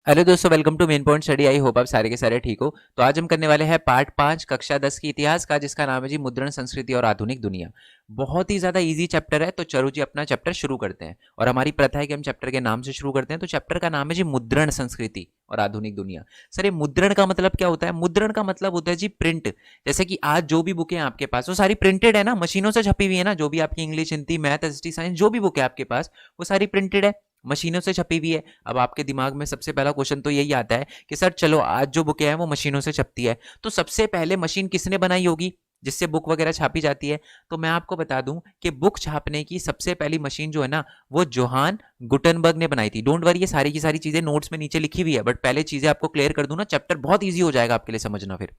Hello दोस्तों, welcome to main point study. I hope आप सारे के सारे ठीक हो। तो आज हम करने वाले हैं पार्ट 5 कक्षा 10 की इतिहास का, जिसका नाम है जी मुद्रण संस्कृति और आधुनिक दुनिया। बहुत ही ज्यादा इजी चैप्टर है, तो चलो जी अपना चैप्टर शुरू करते हैं। और हमारी प्रथा है कि हम चैप्टर के नाम से शुरू करते हैं। तो चैप्टर का नाम है जी मुद्रण संस्कृति और आधुनिक दुनिया। सर, ये मुद्रण का मतलब क्या होता है? मुद्रण का मतलब होता है जी प्रिंट। जैसे कि आज जो भी बुकें आपके पास वो सारी प्रिंटेड है ना, मशीनों से छपी हुई है ना। जो भी आपकी English, Hindi, math, ST, science जो भी बुक है आपके पास वो सारी प्रिंटेड है, मशीनों से छपी हुई है। अब आपके दिमाग में सबसे पहला क्वेश्चन तो यही आता है कि सर चलो आज जो बुकें हैं वो मशीनों से छपती है, तो सबसे पहले मशीन किसने बनाई होगी जिससे बुक वगैरह छापी जाती है? तो मैं आपको बता दूं कि बुक छापने की सबसे पहली मशीन जो है ना, वो जोहान गुटनबर्ग ने बनाई थी। डोंट वरी, ये सारी की सारी चीजें नोट्स में नीचे लिखी हुई है, बट पहले चीजें आपको क्लियर कर दूं ना, चैप्टर बहुत ईजी हो जाएगा आपके लिए समझना फिर।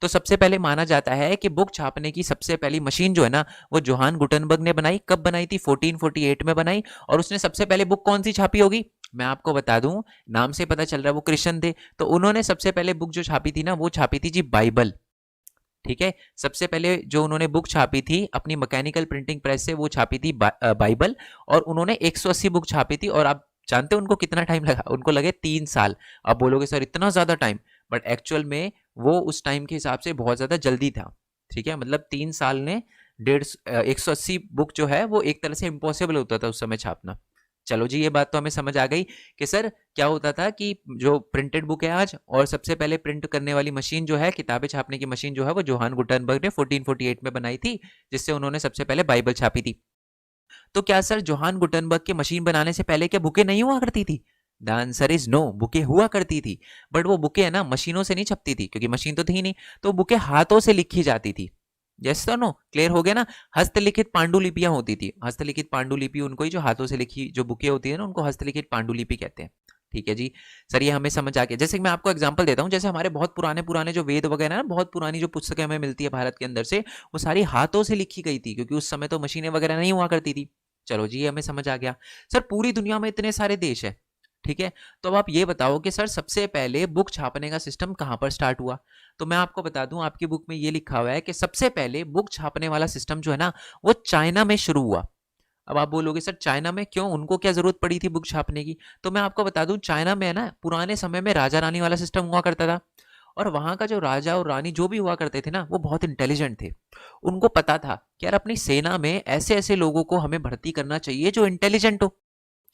तो सबसे पहले माना जाता है कि बुक छापने की सबसे पहली मशीन जो है ना, वो जोहान गुटनबर्ग ने बनाई। कब बनाई थी? 1448 में बनाई। और उसने सबसे पहले बुक कौन सी छापी होगी? मैं आपको बता दूं, नाम से पता चल रहा है वो क्रिश्चियन थे। तो उन्होंने सबसे पहले बुक जो छापी थी ना, वो छापी थी जी बाइबल। ठीक है, सबसे पहले जो उन्होंने बुक छापी थी अपनी मैकेनिकल प्रिंटिंग प्रेस से, वो छापी थी बाइबल। और उन्होंने 180 बुक छापी थी। और आप जानते हो उनको कितना टाइम लगा? उनको लगे 3 साल। अब बोलोगे सर इतना ज्यादा टाइम, बट एक्चुअल में वो उस टाइम के हिसाब से बहुत ज्यादा जल्दी था। ठीक है, मतलब 3 साल ने 180 बुक जो है वो एक तरह से इम्पॉसिबल होता था उस समय छापना। चलो जी, ये बात तो हमें समझ आ गई कि सर क्या होता था कि जो प्रिंटेड बुक है आज, और सबसे पहले प्रिंट करने वाली मशीन जो है, किताबें छापने की मशीन जो है, वो जोहान गुटनबर्ग ने 1448 में बनाई थी, जिससे उन्होंने सबसे पहले बाइबल छापी थी। तो क्या सर जोहान गुटनबर्ग की मशीन बनाने से पहले क्या बुकें नहीं हुआ करती थी? द आंसर इज नो, बुकें हुआ करती थी। बट वो बुकें है ना, मशीनों से नहीं छपती थी, क्योंकि मशीन तो थी नहीं। तो बुकें हाथों से लिखी जाती थी। यस तो नो, क्लियर हो गया ना? हस्तलिखित पांडुलिपियां होती थी। हस्तलिखित पांडुलिपि उनको ही, जो हाथों से लिखी जो बुकें होती है ना, उनको हस्तलिखित पांडुलिपि कहते हैं। ठीक है जी। सर ये हमें समझ आ गया। जैसे कि मैं आपको एग्जांपल देता हूं, जैसे हमारे बहुत पुराने पुराने जो वेद वगैरह ना, बहुत पुरानी जो पुस्तकें हमें मिलती है भारत के अंदर से, वो सारी हाथों से लिखी गई थी, क्योंकि उस समय तो मशीनें वगैरह नहीं हुआ करती थी। चलो जी, ये हमें समझ आ गया। सर पूरी दुनिया में इतने सारे देश है, ठीक है, तो अब आप ये बताओ कि सर सबसे पहले बुक छापने का सिस्टम कहां पर स्टार्ट हुआ? तो मैं आपको बता दूं, आपकी बुक में ये लिखा हुआ है कि सबसे पहले बुक छापने वाला सिस्टम जो है ना, वो चाइना में शुरू हुआ। अब आप बोलोगे सर चाइना में क्यों, उनको क्या जरूरत पड़ी थी बुक छापने की? तो मैं आपको बता दूं, चाइना में है ना, पुराने समय में राजा रानी वाला सिस्टम हुआ करता था। और वहां का जो राजा और रानी जो भी हुआ करते थे ना, वो बहुत इंटेलिजेंट थे। उनको पता था कि यार अपनी सेना में ऐसे ऐसे लोगों को हमें भर्ती करना चाहिए जो इंटेलिजेंट हो,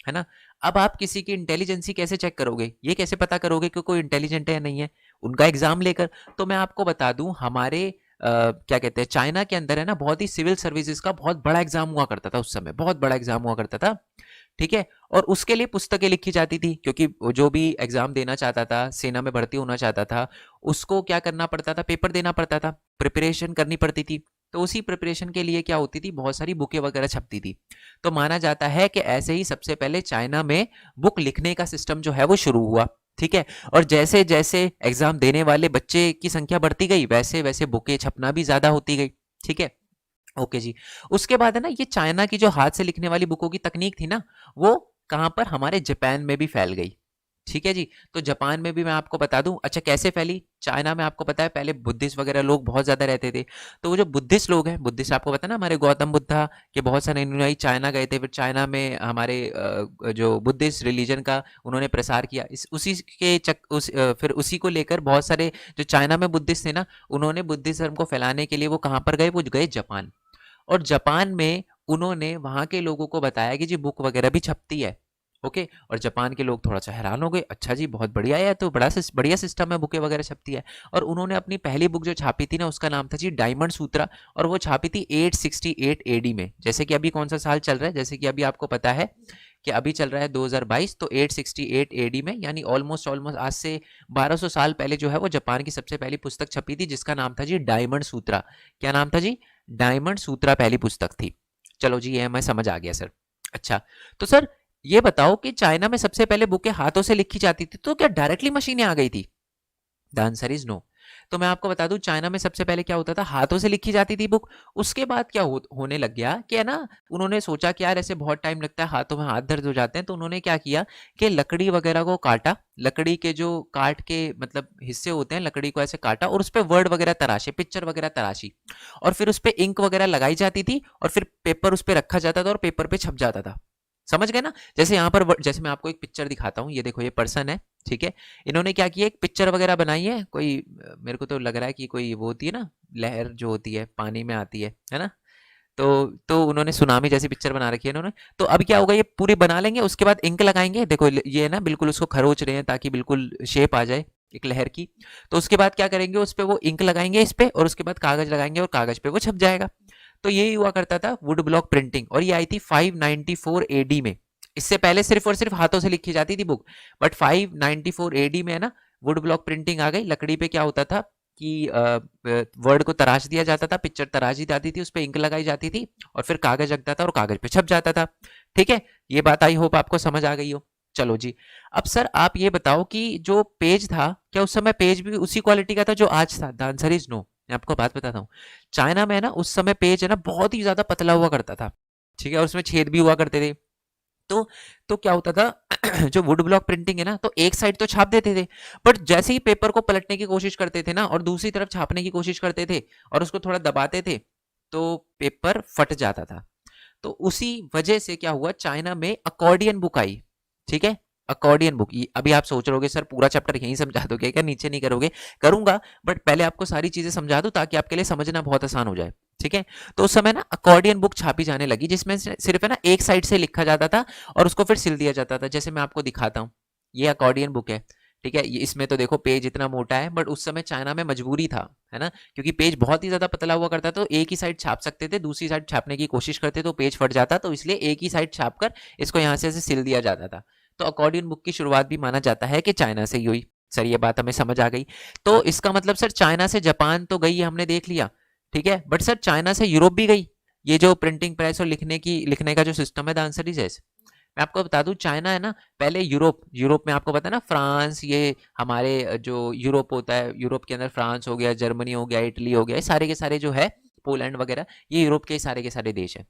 है ना। अब आप किसी की इंटेलिजेंसी कैसे चेक करोगे? ये कैसे पता करोगे कि कोई इंटेलिजेंट है या नहीं है? उनका एग्जाम लेकर। तो मैं आपको बता दूं, हमारे क्या कहते हैं, चाइना के अंदर है ना, बहुत ही सिविल सर्विसेज का बहुत बड़ा एग्जाम हुआ करता था उस समय, बहुत बड़ा एग्जाम हुआ करता था। ठीक है, और उसके लिए पुस्तकें लिखी जाती थी, क्योंकि जो भी एग्जाम देना चाहता था, सेना में भर्ती होना चाहता था, उसको क्या करना पड़ता था? पेपर देना पड़ता था, प्रिपरेशन करनी पड़ती थी। तो उसी प्रिपरेशन के लिए क्या होती थी, बहुत सारी बुकें वगैरह छपती थी। तो माना जाता है कि ऐसे ही सबसे पहले चाइना में बुक लिखने का सिस्टम जो है वो शुरू हुआ। ठीक है, और जैसे जैसे एग्जाम देने वाले बच्चे की संख्या बढ़ती गई, वैसे वैसे बुकें छपना भी ज्यादा होती गई। ठीक है, ओके जी। उसके बाद है ना, ये चाइना की जो हाथ से लिखने वाली बुकों की तकनीक थी ना, वो कहां पर? हमारे जापान में भी फैल गई। ठीक है जी। तो जापान में भी मैं आपको बता दूं, अच्छा कैसे फैली? चाइना में आपको पता है पहले बुद्धिस्ट वगैरह लोग बहुत ज्यादा रहते थे। तो वो जो बुद्धिस्ट लोग हैं, बुद्धिस्ट आपको पता है ना, हमारे गौतम बुद्धा के बहुत सारे अनुयायी चाइना गए थे, फिर चाइना में हमारे जो बुद्धिस्ट रिलीजन का उन्होंने प्रसार किया। इस उसी के फिर उसी को लेकर बहुत सारे जो चाइना में बुद्धिस्ट थे ना, उन्होंने बुद्धिस्ट धर्म को फैलाने के लिए वो कहां पर गए? वो गए जापान। और जापान में उन्होंने वहां के लोगों को बताया कि जी बुक वगैरह भी छपती है। ओके, और जापान के लोग थोड़ा सा हैरान हो गए, अच्छा जी बहुत बढ़िया है, तो बढ़िया सिस्टम है, बुकें वगैरह छपती है। और उन्होंने अपनी पहली बुक जो छापी थी ना, उसका नाम था जी डायमंड सूत्रा। और वो छापी थी 868 एडी में। जैसे कि अभी कौन सा साल चल रहा है? जैसे कि अभी आपको पता है कि अभी चल रहा है 2022, तो 868 एडी में, यानी ऑलमोस्ट ऑलमोस्ट आज से 1200 साल पहले जो है वो जापान की सबसे पहली पुस्तक छपी थी, जिसका नाम था जी डायमंड सूत्रा। क्या नाम था जी? डायमंड सूत्रा पहली पुस्तक थी। चलो जी, ये हमें समझ आ गया सर। अच्छा, तो सर ये बताओ कि चाइना में सबसे पहले बुकें हाथों से लिखी जाती थी, तो क्या डायरेक्टली मशीनें आ गई थी? The answer is no. तो मैं आपको बता दूं, चाइना में सबसे पहले क्या होता था, हाथों से लिखी जाती थी बुक। उसके बाद क्या होने लग गया कि है ना, उन्होंने सोचा कि यार ऐसे बहुत टाइम लगता है, हाथों में हाथ दर्द हो जाते हैं। तो उन्होंने क्या किया कि लकड़ी वगैरह को काटा, लकड़ी के जो काट के मतलब हिस्से होते हैं, लकड़ी को ऐसे काटा, और उस पर वर्ड वगैरह तराशे, पिक्चर वगैरह तराशी, और फिर उस पर इंक वगैरह लगाई जाती थी, और फिर पेपर उस पर रखा जाता था और पेपर पे छप जाता था। समझ गए ना? जैसे यहाँ पर जैसे मैं आपको एक पिक्चर दिखाता हूँ, ये देखो ये पर्सन है, ठीक है। इन्होंने क्या किया, एक पिक्चर वगैरह बनाई है कोई, मेरे को तो लग रहा है कि कोई वो होती है ना, लहर जो होती है पानी में आती है ना, तो उन्होंने सुनामी जैसी पिक्चर बना रखी है इन्होंने। तो अब क्या होगा, ये पूरी बना लेंगे, उसके बाद इंक लगाएंगे, देखो ये ना बिल्कुल उसको खरोच रहे हैं ताकि बिल्कुल शेप आ जाए एक लहर की। तो उसके बाद क्या करेंगे, उस पे वो इंक लगाएंगे इस पे, और उसके बाद कागज लगाएंगे और कागज पे वो छप जाएगा। तो यही हुआ करता था वुड ब्लॉक प्रिंटिंग, और ये आई थी 594 एडी में। इससे पहले सिर्फ और सिर्फ हाथों से लिखी जाती थी बुक, बट 594 एडी में है ना वुड ब्लॉक प्रिंटिंग आ गई। लकड़ी पे क्या होता था कि वर्ड को तराश दिया जाता था, पिक्चर तराश दी जाती थी, उस पर इंक लगाई जाती थी, और फिर कागज लगता था और कागज पे छप जाता था। ठीक है, ये बात आई होप आपको समझ आ गई हो। चलो जी, अब सर आप ये बताओ कि जो पेज था, क्या उस समय पेज भी उसी क्वालिटी का था जो आज था? The answer is no. मैं आपको बात बताता हूँ, चाइना में ना उस समय पेज है ना बहुत ही ज्यादा पतला हुआ करता था, ठीक है, और उसमें छेद भी हुआ करते थे। तो तो क्या होता था जो वुड ब्लॉक प्रिंटिंग है ना, तो एक साइड तो छाप देते थे, बट जैसे ही पेपर को पलटने की कोशिश करते थे ना और दूसरी तरफ छापने की कोशिश करते थे और उसको थोड़ा दबाते थे, तो पेपर फट जाता था। तो उसी वजह से क्या हुआ, चाइना में अकॉर्डियन बुक आई। ठीक है, अकॉर्डियन बुक। अभी आप सोच रहे होगे सर पूरा चैप्टर यहीं समझा दोगे क्या, नीचे नहीं करोगे? करूंगा, बट पहले आपको सारी चीजें समझा दूं ताकि आपके लिए समझना बहुत आसान हो जाए। ठीक है, तो उस समय ना अकॉर्डियन बुक छापी जाने लगी, जिसमें सिर्फ है ना एक साइड से लिखा जाता था और उसको फिर सिल दिया जाता था। जैसे मैं आपको दिखाता हूँ, ये अकॉर्डियन बुक है। ठीक है, ये इसमें तो देखो पेज इतना मोटा है, बट उस समय चाइना में मजबूरी था, है ना, क्योंकि पेज बहुत ही ज्यादा पतला हुआ करता था, तो एक ही साइड छाप सकते थे, दूसरी साइड छापने की कोशिश करते तो पेज फट जाता, तो इसलिए एक ही साइड छाप कर इसको यहाँ से ऐसे सिल दिया जाता था। तो अकॉर्डियन बुक की शुरुआत भी माना जाता है कि चाइना से ही हुई। सर ये बात हमें समझ आ गई। तो इसका मतलब सर चाइना से जापान तो गई, हमने देख लिया, ठीक है, बट सर चाइना से यूरोप भी गई, ये जो प्रिंटिंग प्रेस और लिखने का जो सिस्टम है, द आंसर इज यस। मैं आपको बता दूं, चाइना है ना पहले यूरोप में, आपको पता है ना, फ्रांस, ये हमारे जो यूरोप होता है, यूरोप के अंदर फ्रांस हो गया, जर्मनी हो गया, इटली हो गया, ये सारे के सारे जो है, पोलैंड वगैरह, ये यूरोप के सारे देश है।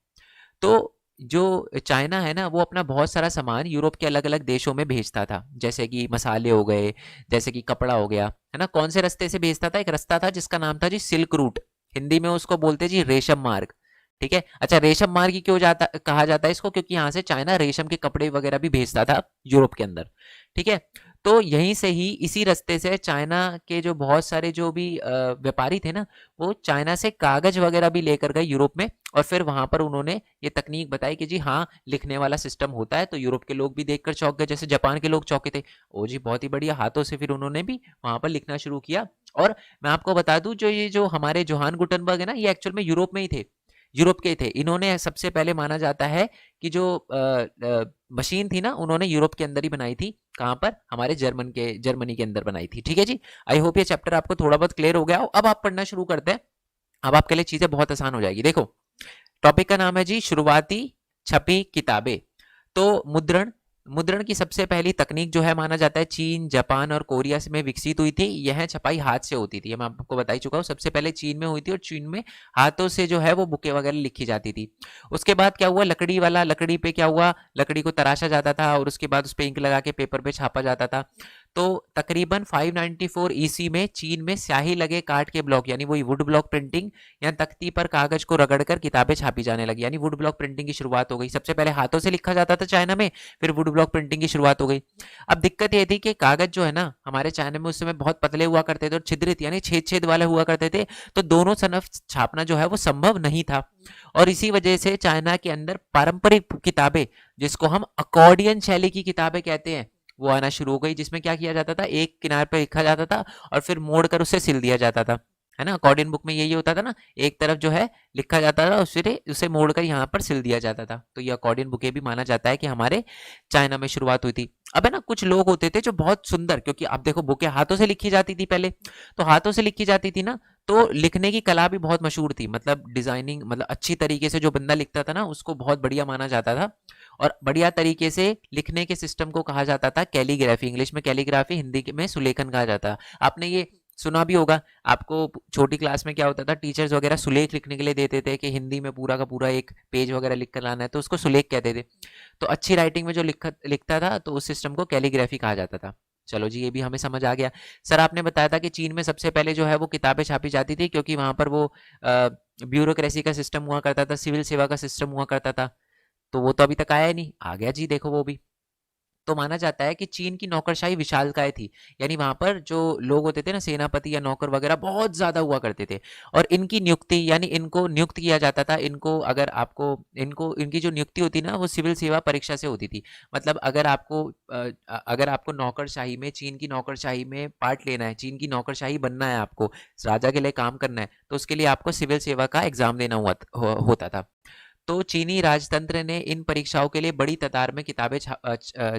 तो जो चाइना है ना, वो अपना बहुत सारा सामान यूरोप के अलग अलग देशों में भेजता था, जैसे कि मसाले हो गए, जैसे कि कपड़ा हो गया, है ना। कौन से रास्ते से भेजता था? एक रास्ता था जिसका नाम था जी सिल्क रूट, हिंदी में उसको बोलते जी रेशम मार्ग। ठीक है, अच्छा रेशम मार्ग ही क्यों कहा जाता है इसको? क्योंकि यहाँ से चाइना रेशम के कपड़े वगैरह भी भेजता था यूरोप के अंदर। ठीक है, तो यहीं से ही, इसी रास्ते से चाइना के जो बहुत सारे जो भी व्यापारी थे ना, वो चाइना से कागज वगैरह भी लेकर गए यूरोप में, और फिर वहां पर उन्होंने ये तकनीक बताई कि जी हाँ, लिखने वाला सिस्टम होता है। तो यूरोप के लोग भी देखकर चौंक गए, जैसे जापान के लोग चौंके थे। ओ जी बहुत ही बढ़िया, हाथों से फिर उन्होंने भी वहां पर लिखना शुरू किया। और मैं आपको बता दूं, जो हमारे जोहान गुटनबर्ग है ना, ये एक्चुअल में यूरोप में ही थे, यूरोप के थे। इन्होंने सबसे पहले माना जाता है कि जो मशीन थी ना, उन्होंने यूरोप के अंदर ही बनाई थी। कहां पर? हमारे जर्मनी के अंदर बनाई थी। ठीक है जी, आई होप ये चैप्टर आपको थोड़ा बहुत क्लियर हो गया हो। अब आप पढ़ना शुरू करते हैं, अब आपके लिए चीजें बहुत आसान हो जाएगी। देखो, टॉपिक का नाम है जी शुरुआती छपी किताबें। तो मुद्रण, मुद्रण की सबसे पहली तकनीक जो है माना जाता है चीन, जापान और कोरिया में विकसित हुई थी। यह छपाई हाथ से होती थी, मैं आपको बता ही चुका हूँ, सबसे पहले चीन में हुई थी, और चीन में हाथों से जो है वो बुकें वगैरह लिखी जाती थी। उसके बाद क्या हुआ, लकड़ी पे क्या हुआ, लकड़ी को तराशा जाता था और उसके बाद उस पर इंक लगा के पेपर पे छापा जाता था। तो तकरीबन 594 ईसी में चीन में स्याही लगे काठ के ब्लॉक, यानी वही वुड ब्लॉक प्रिंटिंग, या तख्ती पर कागज को रगड़कर किताबें छापी जाने लगी, यानी वुड ब्लॉक प्रिंटिंग की शुरुआत हो गई। सबसे पहले हाथों से लिखा जाता था चाइना में, फिर वुड ब्लॉक प्रिंटिंग की शुरुआत हो गई। अब दिक्कत ये थी कि कागज जो है ना, हमारे चाइना में उस समय बहुत पतले हुआ करते थे और छिद्रित यानी छेद छेद वाले हुआ करते थे, तो दोनों सनफ छापना जो है वो संभव नहीं था। और इसी वजह से चाइना के अंदर पारंपरिक किताबें, जिसको हम अकॉर्डियन शैली की किताबें कहते हैं, वो आना शुरू हो गई, जिसमें क्या किया जाता था, एक किनारे पर लिखा जाता था और फिर मोड़ कर उसे सिल दिया जाता था, है ना। अकॉर्डियन बुक में यही होता था ना, एक तरफ जो है लिखा जाता था, उसे मोड़कर यहाँ पर सिल दिया जाता था। तो ये अकॉर्डियन बुकें भी माना जाता है कि हमारे चाइना में शुरुआत हुई थी। अब है ना, कुछ लोग होते थे जो बहुत सुंदर, क्योंकि आप देखो बुकें हाथों से लिखी जाती थी पहले, तो हाथों से लिखी जाती थी ना, तो लिखने की कला भी बहुत मशहूर थी, मतलब डिजाइनिंग, मतलब अच्छी तरीके से जो बंदा लिखता था ना, उसको बहुत बढ़िया माना जाता था। और बढ़िया तरीके से लिखने के सिस्टम को कहा जाता था कैलीग्राफी, इंग्लिश में कैलीग्राफी, हिंदी में सुलेखन कहा जाता है। आपने ये सुना भी होगा, आपको छोटी क्लास में क्या होता था, टीचर्स वगैरह सुलेख लिखने के लिए देते थे कि हिंदी में पूरा का पूरा एक पेज वगैरह लिख कर लाना है, तो उसको सुलेख कहते थे। तो अच्छी राइटिंग में जो लिखता था, तो उस सिस्टम को कैलीग्राफी कहा जाता था। चलो जी, ये भी हमें समझ आ गया। सर आपने बताया था कि चीन में सबसे पहले जो है वो किताबें छापी जाती थी, क्योंकि वहां पर वो ब्यूरोक्रेसी का सिस्टम हुआ करता था, सिविल सेवा का सिस्टम हुआ करता था। तो वो तो अभी तक आया ही नहीं, आ गया जी देखो वो भी। तो माना जाता है कि चीन की नौकरशाही विशालकाय थी, यानी वहाँ पर जो लोग होते थे ना, सेनापति या नौकर वगैरह बहुत ज़्यादा हुआ करते थे। और इनकी नियुक्ति, यानी इनको नियुक्त किया जाता था, इनको अगर आपको इनको इनकी जो नियुक्ति होती ना, वो सिविल सेवा परीक्षा से होती थी। मतलब अगर आपको नौकरशाही में, चीन की नौकरशाही में पार्ट लेना है, चीन की नौकरशाही बनना है, आपको राजा के लिए काम करना है, तो उसके लिए आपको सिविल सेवा का एग्जाम देना होता था। तो चीनी राजतंत्र ने इन परीक्षाओं के लिए बड़ी तादाद में किताबें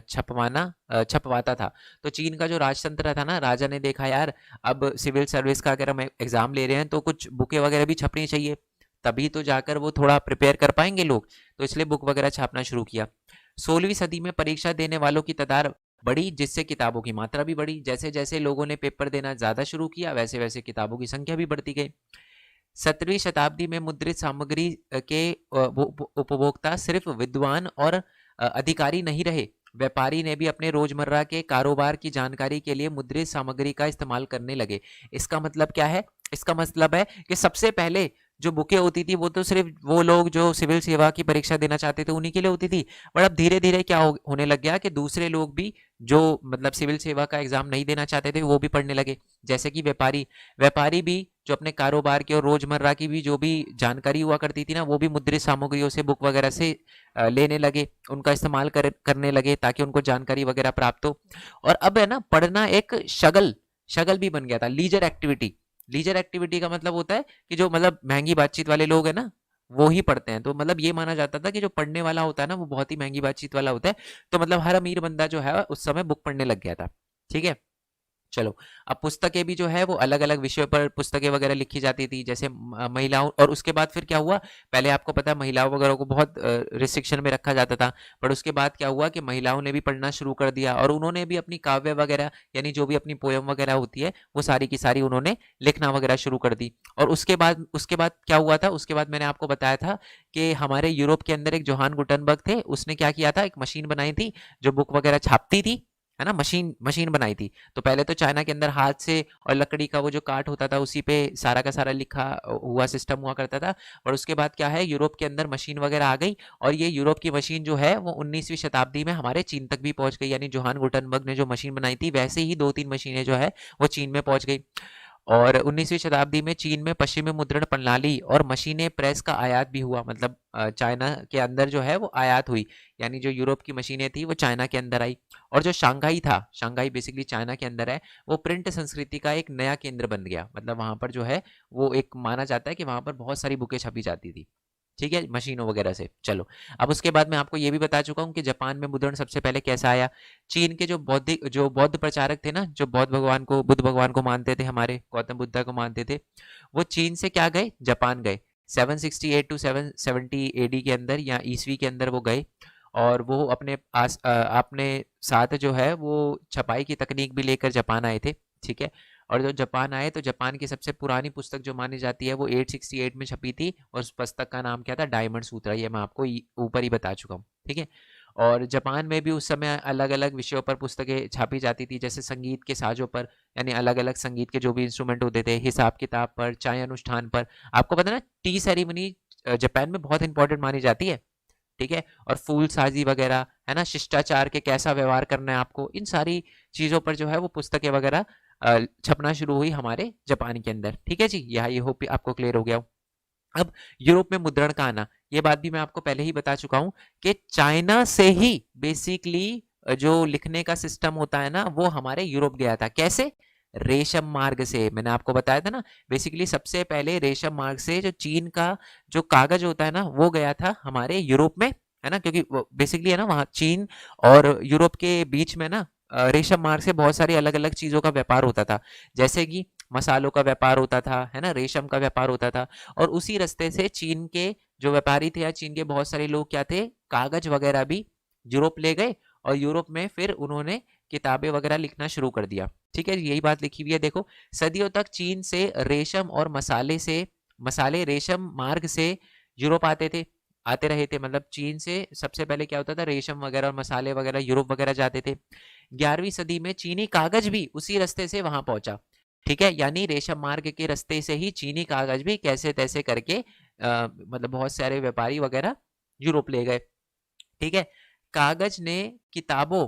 छपवाता था। तो चीन का जो राजतंत्र था ना, राजा ने देखा यार अब सिविल सर्विस का अगर हम एग्जाम ले रहे हैं तो कुछ बुकें वगैरह भी छपनी चाहिए, तभी तो जाकर वो थोड़ा प्रिपेयर कर पाएंगे लोग, तो इसलिए बुक वगैरह छापना शुरू किया। 16वीं सदी में परीक्षा देने वालों की तादाद बढ़ी, जिससे किताबों की मात्रा भी बढ़ी। जैसे जैसे लोगों ने पेपर देना ज्यादा शुरू किया, वैसे वैसे किताबों की संख्या भी बढ़ती गई। 17वीं शताब्दी में मुद्रित सामग्री के उपभोक्ता सिर्फ विद्वान और अधिकारी नहीं रहे, व्यापारी ने भी अपने रोजमर्रा के कारोबार की जानकारी के लिए मुद्रित सामग्री का इस्तेमाल करने लगे। इसका मतलब क्या है? इसका मतलब है कि सबसे पहले जो बुकें होती थी वो तो सिर्फ वो लोग जो सिविल सेवा की परीक्षा देना चाहते थे उन्हीं के लिए होती थी, पर अब धीरे धीरे क्या होने लग गया कि दूसरे लोग भी जो मतलब सिविल सेवा का एग्जाम नहीं देना चाहते थे वो भी पढ़ने लगे। जैसे कि व्यापारी व्यापारी भी जो अपने कारोबार की और रोजमर्रा की भी जो भी जानकारी हुआ करती थी ना, वो भी मुद्रित सामग्रियों से, बुक वगैरह से लेने लगे, उनका इस्तेमाल करने लगे ताकि उनको जानकारी वगैरह प्राप्त हो। और अब है ना, पढ़ना एक शगल शगल भी बन गया था, लीजर एक्टिविटी। लीजर एक्टिविटी का मतलब होता है कि जो मतलब महंगी बातचीत वाले लोग हैं ना, वो ही पढ़ते हैं। तो मतलब ये माना जाता था कि जो पढ़ने वाला होता है ना, वो बहुत ही महंगी बातचीत वाला होता है। तो मतलब हर अमीर बंदा जो है उस समय बुक पढ़ने लग गया था। ठीक है, चलो। अब पुस्तकें भी जो है वो अलग अलग विषयों पर पुस्तकें वगैरह लिखी जाती थी, जैसे महिलाओं। और उसके बाद फिर क्या हुआ, पहले आपको पता है महिलाओं वगैरह को बहुत रिस्ट्रिक्शन में रखा जाता था, पर उसके बाद क्या हुआ कि महिलाओं ने भी पढ़ना शुरू कर दिया और उन्होंने भी अपनी काव्य वगैरह, यानी जो भी अपनी पोयम वगैरह होती है वो सारी की सारी उन्होंने लिखना वगैरह शुरू कर दी। और उसके बाद क्या हुआ था, उसके बाद मैंने आपको बताया था कि हमारे यूरोप के अंदर एक जोहान गुटनबर्ग थे, उसने क्या किया था, एक मशीन बनाई थी जो बुक वगैरह छापती थी, है ना, मशीन मशीन बनाई थी। तो पहले तो चाइना के अंदर हाथ से और लकड़ी का वो जो काट होता था उसी पे सारा का सारा लिखा हुआ सिस्टम हुआ करता था। और उसके बाद क्या है, यूरोप के अंदर मशीन वगैरह आ गई, और ये यूरोप की मशीन जो है वो 19वीं शताब्दी में हमारे चीन तक भी पहुंच गई। यानी जोहान गुटनबर्ग ने जो मशीन बनाई थी, वैसे ही 2-3 मशीनें जो है वो चीन में पहुंच गई। और 19वीं शताब्दी में चीन में पश्चिमी मुद्रण प्रणाली और मशीनें प्रेस का आयात भी हुआ। मतलब चाइना के अंदर जो है वो आयात हुई, यानी जो यूरोप की मशीनें थी वो चाइना के अंदर आई। और जो शंघाई था, शंघाई बेसिकली चाइना के अंदर है, वो प्रिंट संस्कृति का एक नया केंद्र बन गया। मतलब वहां पर जो है वो एक माना जाता है कि वहां पर बहुत सारी बुकें छपी जाती थी, ठीक है, मशीनों वगैरह से। चलो, अब उसके बाद मैं आपको ये भी बता चुका हूँ कि जापान में मुद्रण सबसे पहले कैसा आया। चीन के जो बौद्ध प्रचारक थे ना, जो बुद्ध भगवान को मानते थे, हमारे गौतम बुद्धा को मानते थे, वो चीन से क्या गए, जापान गए। 768 टू 770 एडी के अंदर या ईसवी के अंदर वो गए, और वो अपने साथ जो है वो छपाई की तकनीक भी लेकर जापान आए थे। ठीक है, और जब जापान आए तो जापान की सबसे पुरानी पुस्तक जो मानी जाती है वो 868 में छपी थी, और उस पुस्तक का नाम क्या था, डायमंड सूत्र। ये मैं आपको ऊपर ही बता चुका हूँ। ठीक है, और जापान में भी उस समय अलग अलग विषयों पर पुस्तकें छापी जाती थी, जैसे संगीत के साजों पर, यानी अलग अलग संगीत के जो भी इंस्ट्रूमेंट होते थे, हिसाब किताब पर, चाय अनुष्ठान पर। आपको पता है ना, टी सेरेमनी जापान में बहुत इंपॉर्टेंट मानी जाती है। ठीक है, और फूल साजी वगैरह, है ना, शिष्टाचार के कैसा व्यवहार करना है आपको, इन सारी चीज़ों पर जो है वो पुस्तकें वगैरह छपना शुरू हुई हमारे जापान के अंदर। ठीक है जी, यह ये होप आपको क्लियर हो गया हो। अब यूरोप में मुद्रण का आना, ये बात भी मैं आपको पहले ही बता चुका हूं कि चाइना से ही बेसिकली जो लिखने का सिस्टम होता है ना, वो हमारे यूरोप गया था। कैसे? रेशम मार्ग से। मैंने आपको बताया था ना, बेसिकली सबसे पहले रेशम मार्ग से जो चीन का जो कागज होता है ना, वो गया था हमारे यूरोप में, है ना, क्योंकि बेसिकली है ना, वहाँ चीन और यूरोप के बीच में ना रेशम मार्ग से बहुत सारी अलग अलग चीजों का व्यापार होता था, जैसे कि मसालों का व्यापार होता था, है ना, रेशम का व्यापार होता था। और उसी रास्ते से चीन के जो व्यापारी थे या चीन के बहुत सारे लोग क्या थे, कागज वगैरह भी यूरोप ले गए, और यूरोप में फिर उन्होंने किताबें वगैरह लिखना शुरू कर दिया। ठीक है, यही बात लिखी हुई है, देखो। सदियों तक चीन से रेशम और मसाले रेशम मार्ग से यूरोप आते रहे थे। मतलब चीन से सबसे पहले क्या होता था, रेशम वगैरह और मसाले वगैरह यूरोप वगैरह जाते थे। 11वीं सदी में चीनी कागज भी उसी रास्ते से वहां पहुंचा। ठीक है, यानी रेशम मार्ग के रास्ते से ही चीनी कागज भी कैसे तैसे करके मतलब बहुत सारे व्यापारी वगैरह यूरोप ले गए। ठीक है, कागज ने किताबों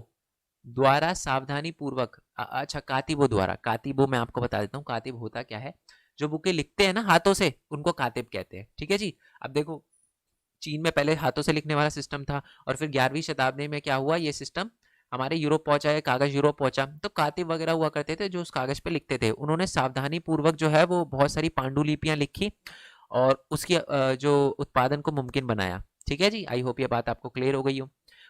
द्वारा सावधानी पूर्वक अच्छा कातिबों द्वारा, कातिबों मैं आपको बता देता हूँ कातिब होता क्या है। जो बुकें लिखते हैं ना हाथों से उनको कातिब कहते हैं, ठीक है जी। अब देखो चीन में पहले हाथों से लिखने वाला सिस्टम था और फिर 11वीं शताब्दी में क्या हुआ, ये सिस्टम हमारे यूरोप पहुंचा है, कागज यूरोप पहुंचा, तो कातिब वगैरह हुआ करते थे जो उस कागज पे लिखते थे। उन्होंने सावधानी पूर्वक जो है वो बहुत सारी पांडुलिपियां लिखी और उसकी जो उत्पादन को मुमकिन बनाया। ठीक है जी, आई होप ये बात आपको क्लियर हो गई हो।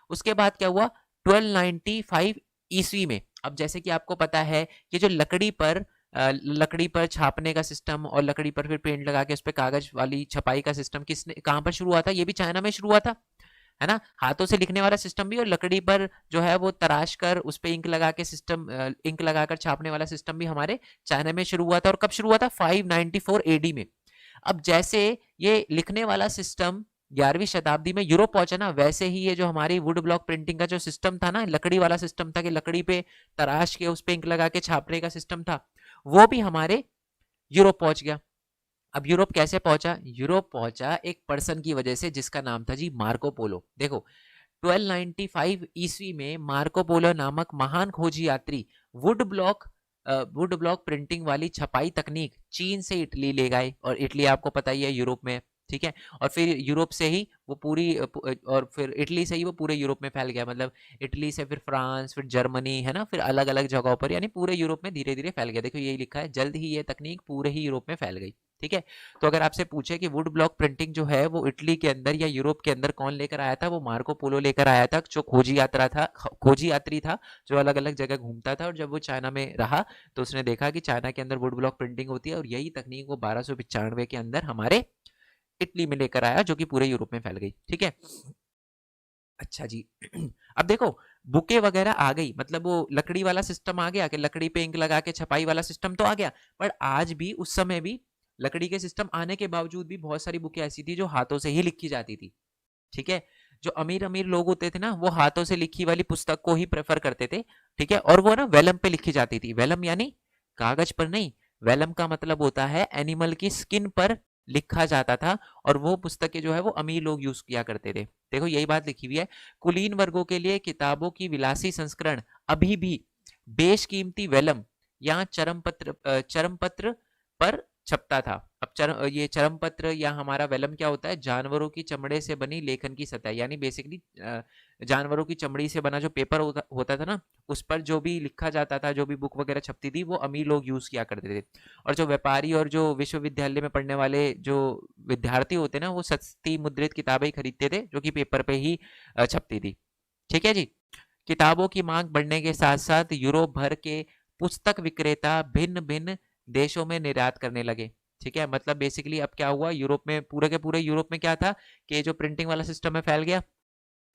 उसके बाद क्या हुआ 1295 ईस्वी में, अब जैसे कि आपको पता है ये जो लकड़ी पर छापने का सिस्टम और लकड़ी पर फिर पेंट लगा के उस पर कागज वाली छपाई का सिस्टम किसने कहाँ पर शुरू हुआ था, ये भी चाइना में शुरू हुआ था, है ना। हाथों से लिखने वाला सिस्टम भी और लकड़ी पर जो है वो तराश कर उस पर इंक लगा के सिस्टम, इंक लगाकर छापने वाला सिस्टम भी हमारे चाइना में शुरू हुआ था। और कब शुरू हुआ था 594 एडी में। अब जैसे ये लिखने वाला सिस्टम 11वीं शताब्दी में यूरोप पहुंचा ना, वैसे ही ये जो हमारी वुड ब्लॉक प्रिंटिंग का जो सिस्टम था ना, लकड़ी वाला सिस्टम था कि लकड़ी पे तराश के उस पे इंक लगा के छापने का सिस्टम था, वो भी हमारे यूरोप पहुंच गया। अब यूरोप कैसे पहुंचा, यूरोप पहुंचा एक पर्सन की वजह से जिसका नाम था जी मार्को पोलो। देखो 1295 ईस्वी में मार्को पोलो नामक महान खोजी यात्री would block would block printing वाली छपाई तकनीक चीन से इटली ले गए, और इटली आपको पता ही है यूरोप में, ठीक है। और फिर यूरोप से ही वो और फिर इटली से ही वो पूरे यूरोप में फैल गया, मतलब इटली से फिर फ्रांस, फिर जर्मनी, है ना, फिर अलग अलग जगहों पर, यानी पूरे यूरोप में धीरे धीरे फैल गया। देखो यही लिखा है, जल्द ही ये तकनीक पूरे ही यूरोप में फैल गई, ठीक है। तो अगर आपसे पूछे कि वुड ब्लॉक प्रिंटिंग जो है वो इटली के अंदर या यूरोप के अंदर कौन लेकर आया था, वो मार्को पोलो लेकर आया था, जो खोजी यात्री था, जो अलग अलग जगह घूमता था। और जब वो चाइना में रहा तो उसने देखा कि चाइना के अंदर वुड ब्लॉक प्रिंटिंग होती है, और यही तकनीक वो 1295 के अंदर हमारे इटली में लेकर आया, जो कि पूरे यूरोप में फैल गई, ठीक है। अच्छा जी अब देखो बुके वगैरह आ गई, मतलब वो लकड़ी वाला सिस्टम आ गया कि लकड़ी पे इंक लगा के छपाई वाला सिस्टम तो आ गया, पर आज भी उस समय भी लकड़ी के सिस्टम आने के बावजूद भी बहुत सारी बुकें ऐसी थी जो हाथों से ही लिखी जाती थी, ठीक है। जो अमीर अमीर लोग होते थे ना, वो हाथों से लिखी वाली पुस्तक को ही प्रेफर करते थे, ठीक है। और वो ना वेलम पे लिखी जाती थी, वेलम यानी कागज पर नहीं, वेलम का मतलब होता है एनिमल की स्किन पर लिखा जाता था, और वो पुस्तकें जो है वो अमीर लोग यूज किया करते थे। देखो यही बात लिखी हुई है, कुलीन वर्गों के लिए किताबों की विलासी संस्करण अभी भी बेशकीमती वेलम या चरम पत्र पर छपता था। अब ये चरम पत्र या हमारा वेलम क्या होता है, जानवरों की चमड़े से बनी लेखन की सतह, यानी बेसिकली जानवरों की चमड़ी से बना जो पेपर होता था ना, उस पर जो भी लिखा जाता था, जो भी बुक वगैरह छपती थी, वो अमीर लोग यूज किया करते थे। और जो व्यापारी और जो विश्वविद्यालय में पढ़ने वाले जो विद्यार्थी होते ना, वो सस्ती मुद्रित किताबें खरीदते थे जो कि पेपर पे ही छपती थी, ठीक है जी। किताबों की मांग बढ़ने के साथ साथ यूरोप भर के पुस्तक विक्रेता भिन्न भिन्न देशों में निर्यात करने लगे, ठीक है। मतलब बेसिकली अब क्या हुआ, यूरोप में पूरे के पूरे यूरोप में क्या था कि जो प्रिंटिंग वाला सिस्टम है फैल गया,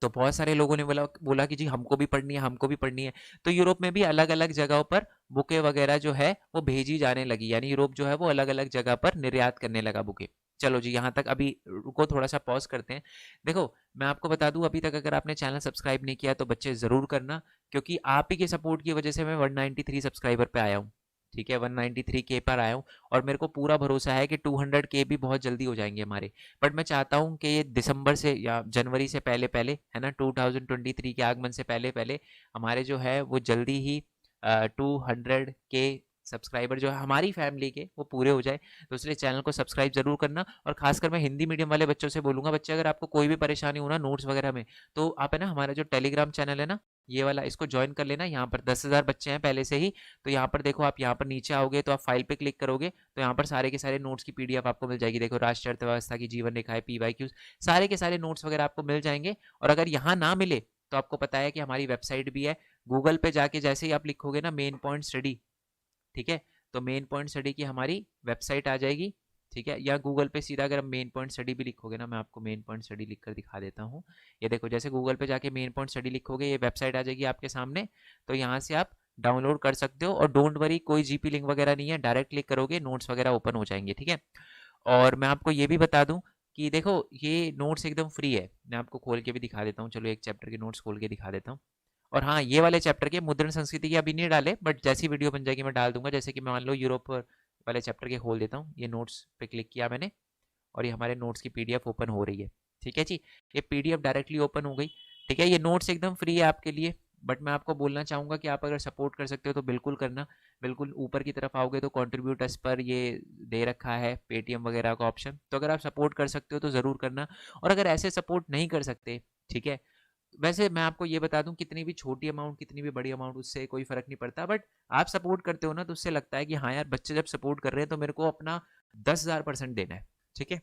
तो बहुत सारे लोगों ने बोला बोला कि जी हमको भी पढ़नी है, हमको भी पढ़नी है। तो यूरोप में भी अलग अलग जगहों पर बुकें वगैरह जो है वो भेजी जाने लगी, यानी यूरोप जो है वो अलग अलग जगह पर निर्यात करने लगा बुकें। चलो जी यहाँ तक अभी रुको, थोड़ा सा पॉज करते हैं। देखो मैं आपको बता दूं, अभी तक अगर आपने चैनल सब्सक्राइब नहीं किया तो बच्चे ज़रूर करना, क्योंकि आप ही के सपोर्ट की वजह से मैं 193 सब्सक्राइबर पे आया हूँ, ठीक है, 193 के पर आया हूँ। और मेरे को पूरा भरोसा है कि 200 के भी बहुत जल्दी हो जाएंगे हमारे। बट मैं चाहता हूँ कि ये दिसंबर से या जनवरी से पहले पहले, है ना, 2023 के आगमन से पहले पहले हमारे जो है वो जल्दी ही 200 के सब्सक्राइबर जो है हमारी फैमिली के वो पूरे हो जाए। तो इसलिए चैनल को सब्सक्राइब जरूर करना। और खासकर मैं हिंदी मीडियम वाले बच्चों से बोलूँगा, बच्चे अगर आपको कोई भी परेशानी हो ना नोट्स वगैरह में, तो आप है ना हमारा जो टेलीग्राम चैनल है ना, ये वाला, इसको ज्वाइन कर लेना। यहाँ पर 10,000 बच्चे हैं पहले से ही। तो यहाँ पर देखो, आप यहाँ पर नीचे आओगे तो आप फाइल पे क्लिक करोगे तो यहाँ पर सारे के सारे नोट्स की पीडीएफ आपको मिल जाएगी। देखो राष्ट्रीय अर्थव्यवस्था की जीवन रेखाएं, PYQ, सारे के सारे नोट्स वगैरह आपको मिल जाएंगे। और अगर यहाँ ना मिले तो आपको पता है कि हमारी वेबसाइट भी है। गूगल पे जाके जैसे ही आप लिखोगे ना मेन पॉइंट स्टडी, ठीक है, तो मेन पॉइंट स्टडी की हमारी वेबसाइट आ जाएगी, ठीक है। या गूगल पे सीधा अगर हम मेन पॉइंट स्टडी भी लिखोगे ना, मैं आपको मेन पॉइंट स्टडी लिख कर दिखा देता हूँ। ये देखो, जैसे गूगल पे जाके मेन पॉइंट स्टडी लिखोगे ये वेबसाइट आ जाएगी आपके सामने। तो यहाँ से आप डाउनलोड कर सकते हो। और डोंट वरी, कोई GP लिंक वगैरह नहीं है, डायरेक्ट क्लिक करोगे नोट्स वगैरह ओपन हो जाएंगे, ठीक है। और मैं आपको ये भी बता दूं कि देखो ये नोट्स एकदम फ्री है। मैं आपको खोल के भी दिखा देता हूँ, चलो एक चैप्टर के नोट्स खोल के दिखा देता हूँ। और हाँ, ये वाले चैप्टर के मुद्रण संस्कृति के अभी नहीं डाले, बट जैसी वीडियो बन जाएगी मैं डाल दूंगा। जैसे कि मैं मान लो यूरोप वाले चैप्टर के खोल देता हूँ, ये नोट्स पे क्लिक किया मैंने और ये हमारे नोट्स की PDF ओपन हो रही है, ठीक है जी। ये PDF डायरेक्टली ओपन हो गई, ठीक है। ये नोट्स एकदम फ्री है आपके लिए, बट मैं आपको बोलना चाहूँगा कि आप अगर सपोर्ट कर सकते हो तो बिल्कुल करना। बिल्कुल ऊपर की तरफ आओगे तो कंट्रीब्यूटर्स पर ये दे रखा है पेटीएम वगैरह का ऑप्शन, तो अगर आप सपोर्ट कर सकते हो तो ज़रूर करना। और अगर ऐसे सपोर्ट नहीं कर सकते, ठीक है, वैसे मैं आपको ये बता दूं, कितनी भी छोटी अमाउंट कितनी भी बड़ी अमाउंट उससे कोई फर्क नहीं पड़ता, बट आप सपोर्ट करते हो ना तो उससे लगता है कि हाँ यार बच्चे जब सपोर्ट कर रहे हैं तो मेरे को अपना 10,000% देना है, ठीक है।